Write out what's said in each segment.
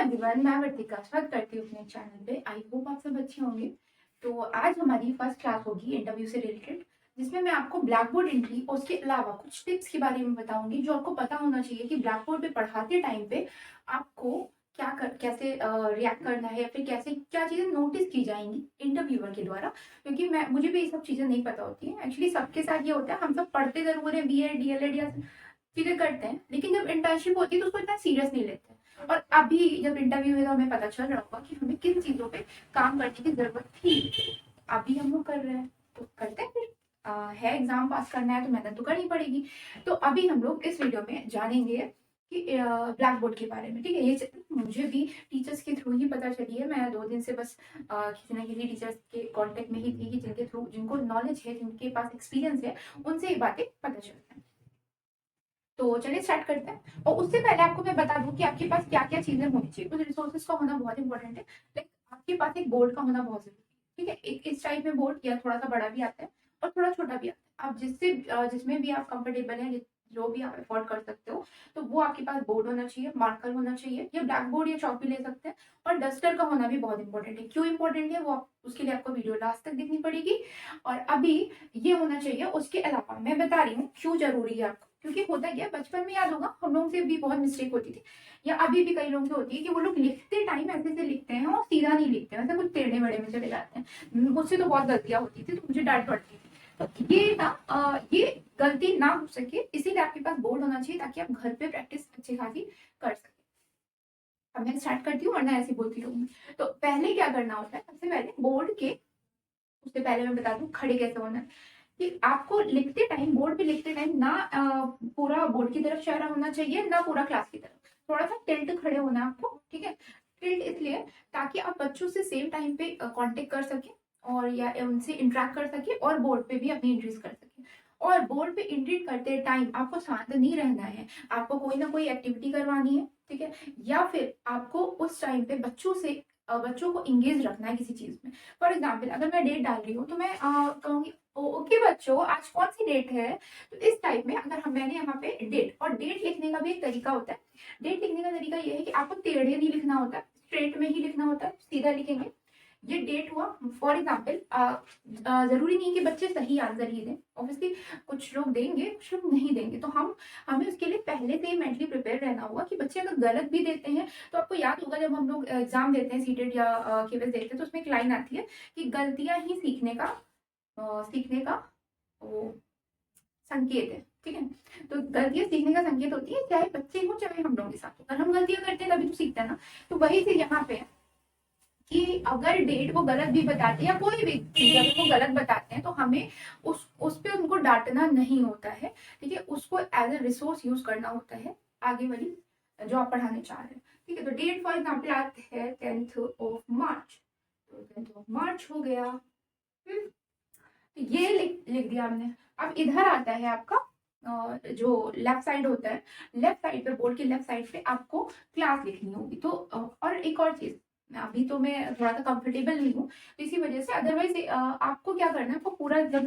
Everyone, मैं वर्तिका स्वागत करती हूँ अपने चैनल पे। आई होप आप सब अच्छे होंगे। तो आज हमारी फर्स्ट क्लास होगी इंटरव्यू से रिलेटेड, जिसमें मैं आपको ब्लैक बोर्ड एंट्री और उसके अलावा कुछ टिप्स के बारे में बताऊंगी जो आपको पता होना चाहिए कि ब्लैक बोर्ड पे पढ़ाते टाइम पे आपको कैसे रिएक्ट करना है या फिर कैसे क्या चीज़ें नोटिस की जाएंगी इंटरव्यूअर के द्वारा। क्योंकि मुझे भी ये सब चीज़ें नहीं पता होती है। एक्चुअली सबके साथ ये होता है, हम सब पढ़ते जरूर है, बीएड डीएलएड या चीजें करते हैं, लेकिन जब इंटर्नशिप होती है तो उसको इतना सीरियस नहीं लेते हैं। और अभी जब इंटरव्यू है तो हमें पता चल रहा होगा कि हमें किन चीजों पे काम करने की जरूरत थी। अभी हम लोग कर रहे हैं तो करते हैं फिर। है एग्जाम पास करना है तो मेहनत तो करनी पड़ेगी। तो अभी हम लोग इस वीडियो में जानेंगे कि ब्लैक बोर्ड के बारे में। ठीक है, ये मुझे भी टीचर्स के थ्रू ही पता चली है। मैं 2 दिन से बस किसी ना किसी टीचर्स के कांटेक्ट में ही थी कि जिनके थ्रू, जिनको नॉलेज है, जिनके पास एक्सपीरियंस है, उनसे ये बातें पता चलती हैं। तो चलिए स्टार्ट करते हैं। और उससे पहले आपको मैं बता दूं कि आपके पास क्या क्या चीजें होनी चाहिए। कुछ रिसोर्सेज का होना बहुत इंपॉर्टेंट है। लाइक आपके पास एक बोर्ड का होना बहुत जरूरी है। ठीक है, एक इस टाइप में बोर्ड, या थोड़ा सा बड़ा भी आता है और थोड़ा छोटा भी आता है। आप जिसमें भी आप कंफर्टेबल है, जो भी आप अफोर्ड कर सकते हो, तो वो आपके पास बोर्ड होना चाहिए, मार्कर होना चाहिए, या ब्लैक बोर्ड या चौक भी ले सकते हैं। और डस्टर का होना भी बहुत इंपॉर्टेंट है। क्यों इंपॉर्टेंट है वो उसके लिए आपको वीडियो लास्ट तक देखनी पड़ेगी। और अभी ये होना चाहिए। उसके अलावा मैं बता रही हूँ क्यों जरूरी है आपको, क्योंकि होता क्या, बचपन में याद होगा हम लोगों से भी बहुत मिस्टेक होती थी, या अभी भी कई लोगों से होती है कि वो लोग लिखते टाइम ऐसे से लिखते हैं और सीधा नहीं लिखते हैं, वैसे कुछ टेढ़े मेढ़े में चले जाते हैं। मुझसे तो बहुत गलतियां होती थी, तो मुझे डांट पड़ती थी। तो ये ना ये गलती ना हो सके, इसीलिए आपके पास बोर्ड होना चाहिए, ताकि आप घर पे प्रैक्टिस अच्छी खासी कर सके। अब मैं स्टार्ट करती हूँ, वरना ऐसे बोलती रहूंगी। तो पहले क्या करना होता है, सबसे पहले बोर्ड के, उससे पहले मैं बता दूं खड़े कैसे होना है। कि आपको लिखते टाइम, बोर्ड पे लिखते टाइम ना पूरा बोर्ड की तरफ चेहरा होना चाहिए, ना पूरा क्लास की तरफ। थोड़ा सा टिल्ट खड़े होना है आपको। ठीक है, टिल्ट इसलिए ताकि आप बच्चों से सेम टाइम पे कांटेक्ट कर सके, और या उनसे इंटरेक्ट कर सके, और बोर्ड पे भी अपनी एंट्रीज कर सके। और बोर्ड पे एंट्री करते टाइम आपको शांत नहीं रहना है। आपको कोई ना कोई एक्टिविटी करवानी है। ठीक है, या फिर आपको उस टाइम पे बच्चों को इंगेज रखना है किसी चीज में। फॉर एग्जाम्पल, अगर मैं डेट डाल रही हूँ तो मैं कहूंगी, ओके बच्चों, आज कौन सी डेट है। तो इस टाइप में अगर मैंने यहाँ पे डेट, और डेट लिखने का भी एक तरीका होता है। डेट लिखने का तरीका ये है कि आपको टेढ़े नहीं लिखना होता, स्ट्रेट में ही लिखना होता है। सीधा लिखेंगे, ये डेट हुआ। फॉर एग्जाम्पल, जरूरी नहीं कि बच्चे सही आंसर ही दें। ऑब्वियसली कुछ लोग देंगे, कुछ लोग नहीं देंगे। तो हमें उसके लिए पहले से ही मेंटली प्रिपेयर रहना होगा कि बच्चे अगर गलत भी देते हैं, तो आपको याद होगा जब हम लोग एग्जाम देते हैं, सीटेट या केवीएस देते हैं, तो उसमें एक लाइन आती है कि गलतियां ही सीखने का वो संकेत है। ठीक है, तो गलतियां सीखने का संकेत होती है, चाहे बच्चे हो चाहे हम लोग के साथ। अगर हम गलतियां करते हैं तभी तो सीखते हैं ना। तो वही चीज यहाँ पे है कि अगर डेट वो गलत भी बताते हैं, या कोई भी चीज अगर वो गलत बताते हैं, तो हमें उस पे उनको डांटना नहीं होता है। ठीक है, उसको एज ए रिसोर्स यूज करना होता है आगे वाली जो आप पढ़ाने चाह रहे हैं। ठीक है, तो डेट फॉर एग्जाम्पल आते हैं 10th ऑफ मार्च। तो 10th ऑफ मार्च हो गया। तो ये लिख दिया हमने। अब इधर आता है आपका जो लेफ्ट साइड होता है, लेफ्ट साइड पे, बोर्ड के लेफ्ट साइड पे आपको क्लास लिखनी होगी। तो और एक और चीज, अभी तो मैं थोड़ा सा कंफर्टेबल नहीं हूँ, तो इसी वजह से। अदरवाइज आपको क्या करना है, आपको पूरा जब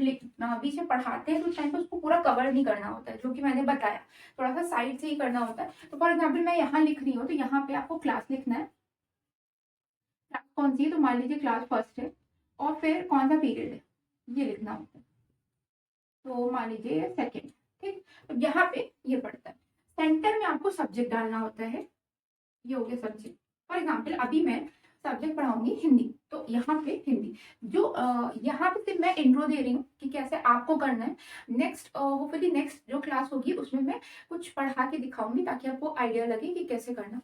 बीच में पढ़ाते हैं तो उस टाइम पे उसको पूरा कवर नहीं करना होता है, जो कि मैंने बताया। थोड़ा सा साइड से ही करना होता है। तो फॉर एग्जाम्पल मैं यहाँ लिख रही हूँ, तो यहाँ पे आपको क्लास लिखना है। क्लास कौन सी है, तो मान लीजिए क्लास फर्स्ट है, और फिर कौन सा पीरियड है ये लिखना होता है। तो मान लीजिए सेकेंड। ठीक, तो यहाँ पे ये पड़ता है। सेंटर में आपको सब्जेक्ट डालना होता है। ये हो गया सब्जेक्ट। फॉर एग्जाम्पल अभी मैं सब्जेक्ट पढ़ाऊंगी हिंदी, तो यहाँ पे हिंदी। जो यहाँ पे सिर्फ मैं इंट्रो दे रही हूँ कि कैसे आपको करना है। नेक्स्ट होपफुली नेक्स्ट जो क्लास होगी उसमें मैं कुछ पढ़ा के दिखाऊंगी, ताकि आपको आइडिया लगे कि कैसे करना।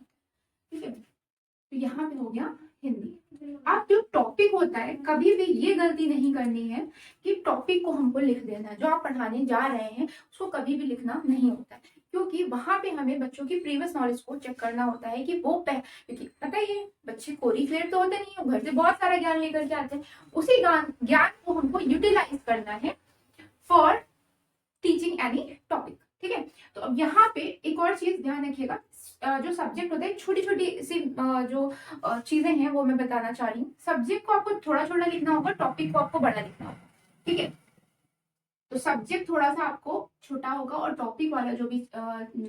ठीक है, तो यहाँ पे हो गया हिंदी। अब जो टॉपिक होता है, कभी भी ये गलती नहीं करनी है कि टॉपिक को हमको लिख देना है। जो आप पढ़ाने जा रहे हैं उसको कभी भी लिखना नहीं होता है, क्योंकि वहां पे हमें बच्चों की प्रीवियस नॉलेज को चेक करना होता है कि क्योंकि पता ही है बच्चे कोरी फेर तो होते नहीं है, घर से बहुत सारा ज्ञान लेकर के आते हैं। उसी ज्ञान को हमको यूटिलाइज करना है फॉर टीचिंग एनी टॉपिक। ठीक है, तो अब यहाँ पे एक और चीज ध्यान रखिएगा। जो सब्जेक्ट होता है, छोटी छोटी सी जो चीजें हैं वो मैं बताना चाह रही हूँ। सब्जेक्ट को आपको थोड़ा छोटा लिखना होगा, टॉपिक को आपको बड़ा लिखना होगा। ठीक है, तो सब्जेक्ट थोड़ा सा आपको छोटा होगा और टॉपिक वाला जो भी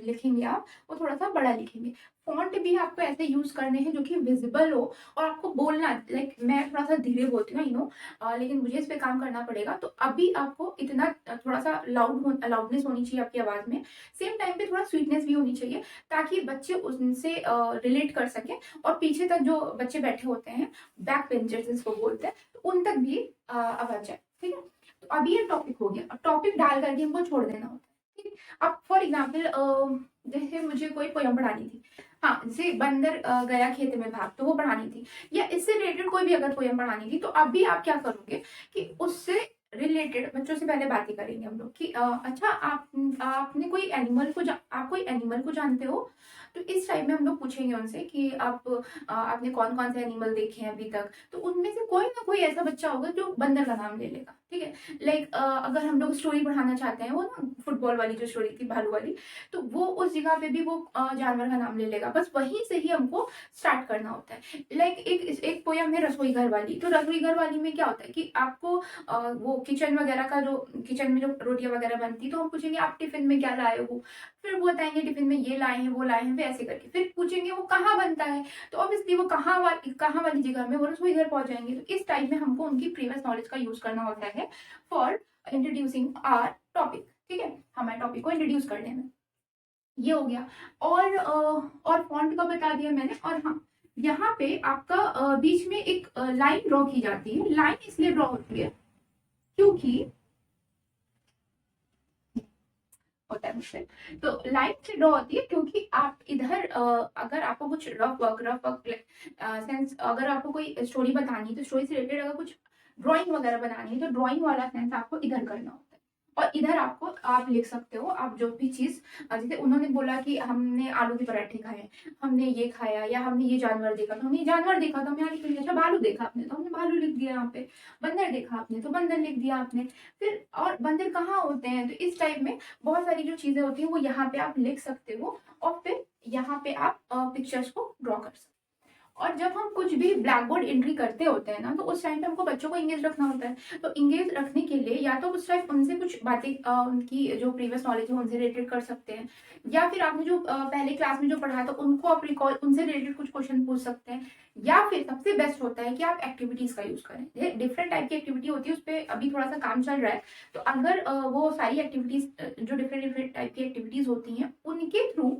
लिखेंगे आप वो थोड़ा सा बड़ा लिखेंगे। फॉन्ट भी आपको ऐसे यूज करने हैं जो कि विजिबल हो और आपको बोलना, लाइक मैं थोड़ा सा धीरे बोलती हूँ, लेकिन मुझे इस पे काम करना पड़ेगा। तो अभी आपको इतना थोड़ा सा लाउडनेस होनी चाहिए आपकी आवाज में, सेम टाइम पे थोड़ा स्वीटनेस भी होनी चाहिए ताकि बच्चे उनसे रिलेट कर सके और पीछे तक जो बच्चे बैठे होते हैं, बैक बेंचर्स जिसको बोलते हैं, तो उन तक भी आवाज जाए। ठीक है, तो अभी ये टॉपिक हो गया। टॉपिक डाल करके हमको छोड़ देना होता है। ठीक है, अब फॉर एग्जाम्पल जैसे मुझे कोई पोयम पढ़ानी थी, हाँ जैसे बंदर गया खेत में भाग, तो वो पढ़ानी थी, या इससे रिलेटेड कोई भी अगर पोयम पढ़ानी थी, तो अभी आप क्या करोगे कि उससे रिलेटेड बच्चों से पहले बातें करेंगे हम लोग कि अच्छा आपने कोई एनिमल को आप कोई एनिमल को जानते हो? तो इस टाइप में हम लोग पूछेंगे उनसे कि आपने कौन कौन से एनिमल देखे हैं अभी तक। तो उनमें से कोई ना कोई ऐसा बच्चा होगा जो बंदर का नाम ले लेगा। ठीक है, लाइक अगर हम लोग स्टोरी पढ़ाना चाहते हैं, वो ना फुटबॉल वाली जो स्टोरी थी भालू वाली, तो वो उस जगह पे भी वो जानवर का नाम ले लेगा। बस वहीं से ही हमको स्टार्ट करना होता है। लाइक एक पोयम है रसोई घर वाली। तो रसोई घर वाली में क्या होता है कि आपको वो किचन वगैरह का, जो किचन में जो रोटियां वगैरह बनती, तो हम पूछेंगे आप टिफिन में क्या लाए हो, फिर वो बताएंगे टिफिन में ये लाए हैं वो लाए हैं, ऐसे करके फिर पूछेंगे वो कहाँ बनता है, तो ऑब्वियसली वो कहाँ वाली जगह में, वो रसोई घर पहुंच जाएंगे। तो इस टाइप में हमको उनकी प्रीवियस नॉलेज का यूज करना होता है फॉर इंट्रोड्यूसिंग आर टॉपिक। ठीक है, हमारे टॉपिक को इंट्रोड्यूस करने में ये हो गया। और फॉन्ट का बता दिया मैंने। और हाँ, यहाँ पे आपका बीच में एक लाइन ड्रॉ की जाती है। लाइन इसलिए ड्रॉ होती है क्योंकि होता है मुझसे, तो लाइन से ड्रॉ होती है क्योंकि आप इधर अगर आपको कुछ रफ वर्क सेंस, अगर आपको कोई स्टोरी बतानी है, तो स्टोरी से रिलेटेड अगर कुछ ड्राइंग वगैरह बनानी है, तो ड्राइंग वाला सेंस आपको इधर करना होता है। और इधर आपको आप लिख सकते हो, आप जो भी चीज, जैसे उन्होंने बोला कि हमने आलू के पराठे खाए, हमने ये खाया, या हमने ये जानवर देखा, तो हमने ये जानवर देखा तो हम यहाँ लिख लिया। अच्छा भालू देखा आपने, तो हमने भालू लिख दिया यहाँ पे। बंदर देखा आपने, तो बंदर लिख दिया आपने। फिर और बंदर कहाँ होते हैं, तो इस टाइप में बहुत सारी जो चीजें होती हैं वो यहाँ पे आप लिख सकते हो, और फिर यहाँ पे आप पिक्चर्स को ड्रॉ कर सकते हो। और जब हम कुछ भी ब्लैक बोर्ड एंट्री करते होते हैं ना, तो उस टाइम पे हमको बच्चों को इंगेज रखना होता है। तो इंगेज रखने के लिए या तो उस टाइम उनसे कुछ बातें, उनकी जो प्रीवियस नॉलेज है उनसे रिलेटेड कर सकते हैं, या फिर आपने जो पहले क्लास में जो पढ़ा था उनको आप रिकॉल, उनसे रिलेटेड कुछ क्वेश्चन पूछ सकते हैं। या फिर सबसे बेस्ट होता है कि आप एक्टिविटीज का यूज करें। डिफरेंट टाइप की एक्टिविटी होती है, उस पर अभी थोड़ा सा काम चल रहा है। तो अगर वो सारी एक्टिविटीज, जो डिफरेंट डिफरेंट टाइप की एक्टिविटीज होती हैं, उनके थ्रू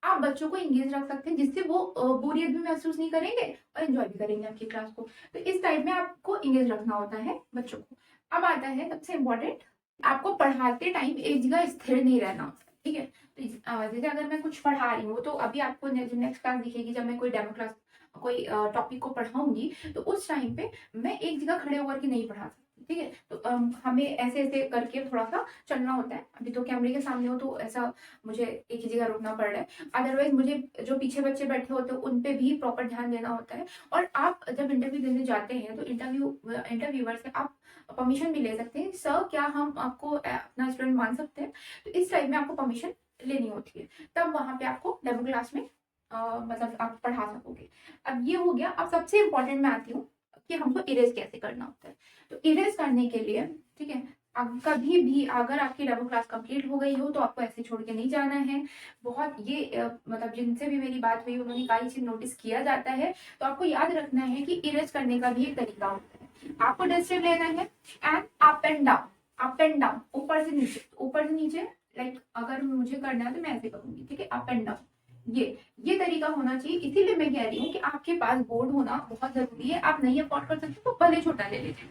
आप बच्चों को इंगेज रख सकते हैं, जिससे वो बोरियत भी महसूस नहीं करेंगे और एंजॉय भी करेंगे आपकी क्लास को। तो इस टाइप में आपको इंगेज रखना होता है बच्चों को। अब आता है सबसे इम्पोर्टेंट, आपको पढ़ाते टाइम एक जगह स्थिर नहीं रहना होता है। ठीक है, तो जैसे अगर मैं कुछ पढ़ा रही हूँ, तो अभी आपको नेक्स्ट क्लास दिखेगी जब मैं कोई डेमो क्लास, कोई टॉपिक को पढ़ाऊंगी, तो उस टाइम पे मैं एक जगह खड़े होकर के नहीं पढ़ा सकती। ठीक है, तो हमें ऐसे ऐसे करके थोड़ा सा चलना होता है। अभी तो कैमरे के सामने हो तो ऐसा मुझे एक ही जगह रुकना पड़ रहा है, अदरवाइज मुझे जो पीछे बच्चे बैठे होते हैं उन पे भी प्रॉपर ध्यान देना होता है। और आप जब इंटरव्यू देने जाते हैं, तो इंटरव्यूअर से आप परमिशन भी ले सकते हैं, सर क्या हम आपको अपना स्टूडेंट मान सकते हैं? तो इस टाइप में आपको परमिशन लेनी होती है, तब वहां पे आपको डेमो क्लास में मतलब आप पढ़ा सकोगे। अब ये हो गया। अब सबसे इम्पोर्टेंट मैं आती हूँ कि हमको इरेज कैसे करना होता है। तो इरेज करने के लिए, ठीक है, अब कभी भी अगर आपकी डेमो क्लास कंप्लीट हो गई हो, तो आपको ऐसे छोड़ के नहीं जाना है। बहुत ये मतलब जिनसे भी मेरी बात हुई उन्होंने कई चीज नोटिस किया जाता है। तो आपको याद रखना है कि इरेज करने का भी एक तरीका होता है। आपको डस्टर लेना है and up and down, up and down, ऊपर से नीचे, ऊपर से नीचे। लाइक अगर मुझे करना है तो मैं ऐसे करूंगी। ठीक है, अप एंड डाउन, ये तरीका होना चाहिए। इसीलिए मैं कह रही हूँ कि आपके पास बोर्ड होना बहुत जरूरी है। आप नहीं अफोर्ड कर सकते तो भले छोटा ले लीजिए।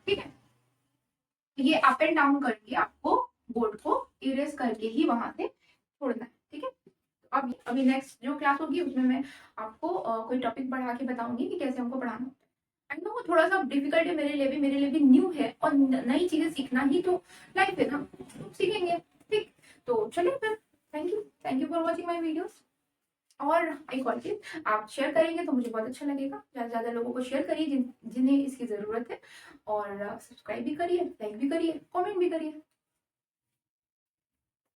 ठीक है, ये अप एंड डाउन करके आपको बोर्ड को इरेज करके ही वहां से छोड़ना है। ठीक है, अब अभी नेक्स्ट जो क्लास होगी उसमें मैं आपको कोई टॉपिक पढ़ा के बताऊंगी कि कैसे हमको पढ़ाना होता है। आई नो वो थोड़ा सा डिफिकल्ट है मेरे लिए भी न्यू है, और नई चीजें सीखना ही तो लाइफ है ना, तो सीखेंगे। ठीक, तो चलिए फिर, thank you for watching my videos. और एक और चीज, आप शेयर करेंगे तो मुझे बहुत अच्छा लगेगा। ज्यादा से ज्यादा लोगों को शेयर करिए जिन्हें इसकी जरूरत है, और सब्सक्राइब भी करिए, लाइक भी करिए, कमेंट भी करिए।